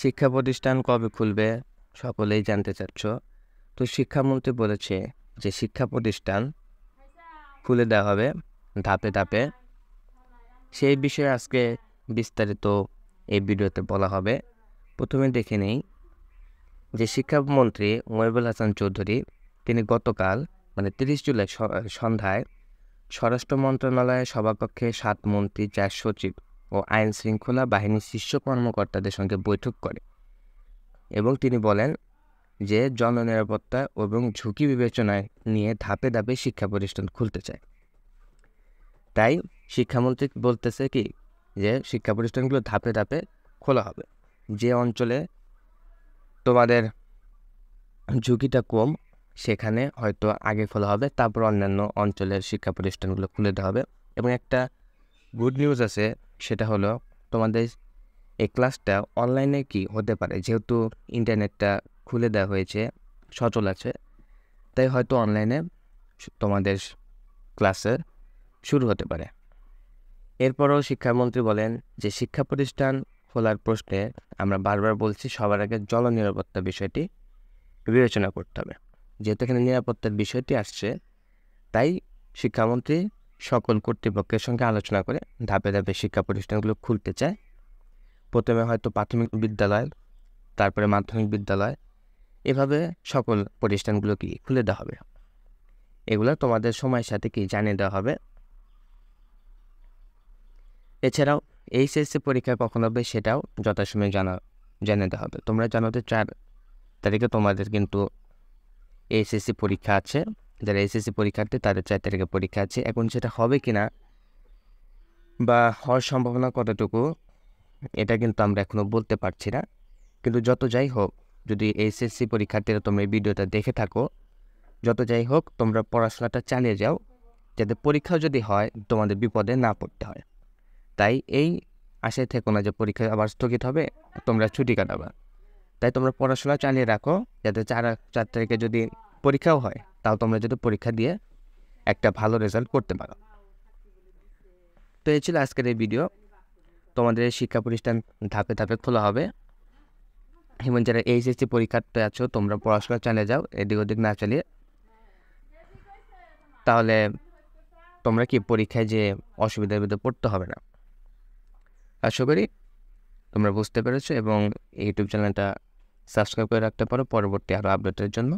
শিক্ষা প্রতিষ্ঠান কবে খুলবে সকলেই জানতে চাচ্ছ। তো শিক্ষামন্ত্রী বলেছে যে শিক্ষা প্রতিষ্ঠান খুলে দেওয়া হবে ধাপে ধাপে। সেই বিষয়ে আজকে বিস্তারিত এই ভিডিওতে বলা হবে। প্রথমে দেখে নেই যে শিক্ষামন্ত্রী মহিবুল হাসান চৌধুরী তিনি গতকাল 30 জুলাই সন্ধ্যায় স্বরাষ্ট্র মন্ত্রণালয়ের সভাকক্ষে 7 মন্ত্রী 4 সচিব ও আইন শৃঙ্খলা বাহিনীর শীর্ষ কর্মকর্তাদের সঙ্গে বৈঠক করে এবং তিনি বলেন যে জননিরাপত্তা এবং ঝুঁকি বিবেচনায় নিয়ে ধাপে ধাপে শিক্ষা প্রতিষ্ঠান খুলতে চায়। তাই শিক্ষামন্ত্রী বলতেছে কি যে শিক্ষা প্রতিষ্ঠানগুলো ধাপে ধাপে খোলা হবে। যে অঞ্চলে তোমাদের ঝুঁকিটা কম সেখানে হয়তো আগে খোলা হবে, তারপর অন্যান্য অঞ্চলের শিক্ষা প্রতিষ্ঠানগুলো খুলে দেওয়া হবে। এবং একটা গুড নিউজ আছে, সেটা হলো তোমাদের এই ক্লাসটা অনলাইনে কি হতে পারে, যেহেতু ইন্টারনেটটা খুলে দেওয়া হয়েছে, সচল আছে, তাই হয়তো অনলাইনে তোমাদের ক্লাসে শুরু হতে পারে। এরপরও শিক্ষামন্ত্রী বলেন যে শিক্ষা প্রতিষ্ঠান খোলার প্রশ্নে আমরা বারবার বলছি সবার আগে জননিরাপত্তা বিষয়টি বিবেচনা করতে হবে। যেহেতু এখানে নিরাপত্তার বিষয়টি আসছে, তাই শিক্ষামন্ত্রী সকল কর্তৃপক্ষের সঙ্গে আলোচনা করে ধাপে ধাপে শিক্ষা প্রতিষ্ঠানগুলো খুলতে চায়। প্রথমে হয়তো প্রাথমিক বিদ্যালয়, তারপরে মাধ্যমিক বিদ্যালয়, এভাবে সকল প্রতিষ্ঠানগুলো কি খুলে দেওয়া হবে। এগুলো তোমাদের সময়ের সাথে কি জানিয়ে দেওয়া হবে। এছাড়াও এইচএসসি পরীক্ষা কখন হবে সেটাও যথাসময়ে জানিয়ে দেওয়া হবে। তোমরা জানো যে 4 তারিখে তোমাদের কিন্তু এইচএসসি পরীক্ষা আছে। যারা এইচএসসি পরীক্ষার্থী তাদের 4 তারিখে পরীক্ষা আছে। এখন সেটা হবে কিনা বা হওয়ার সম্ভাবনা কতটুকু এটা কিন্তু আমরা এখনও বলতে পারছি না। কিন্তু যত যাই হোক, যদি এইচএসসি পরীক্ষার্থীরা তোমরা এই ভিডিওটা দেখে থাকো, যত যাই হোক তোমরা পড়াশোনাটা চালিয়ে যাও, যাতে পরীক্ষাও যদি হয় তোমাদের বিপদে না পড়তে হয়। তাই এই আশায় থেকো না যে পরীক্ষা আবার স্থগিত হবে, তোমরা ছুটি কাটাবা। তাই তোমরা পড়াশোনা চালিয়ে রাখো, যাতে 4 তারিখে যদি পরীক্ষাও হয় তাও তোমরা যদি পরীক্ষা দিয়ে একটা ভালো রেজাল্ট করতে পারো। তো এই ছিল আজকের এই ভিডিও। তোমাদের শিক্ষা প্রতিষ্ঠান ধাপে ধাপে খোলা হবে এবং যারা এইচএসসি পরীক্ষার্থী আছো তোমরা পড়াশোনা চালিয়ে যাও, এদিক ওদিক না চালিয়ে। তাহলে তোমরা কি পরীক্ষায় যে অসুবিধার ভিতরে পড়তে হবে না। আশা করি তোমরা বুঝতে পেরেছো এবং ইউটিউব চ্যানেলটা সাবস্ক্রাইব করে রাখতে পারো পরবর্তী আরও আপডেটের জন্য।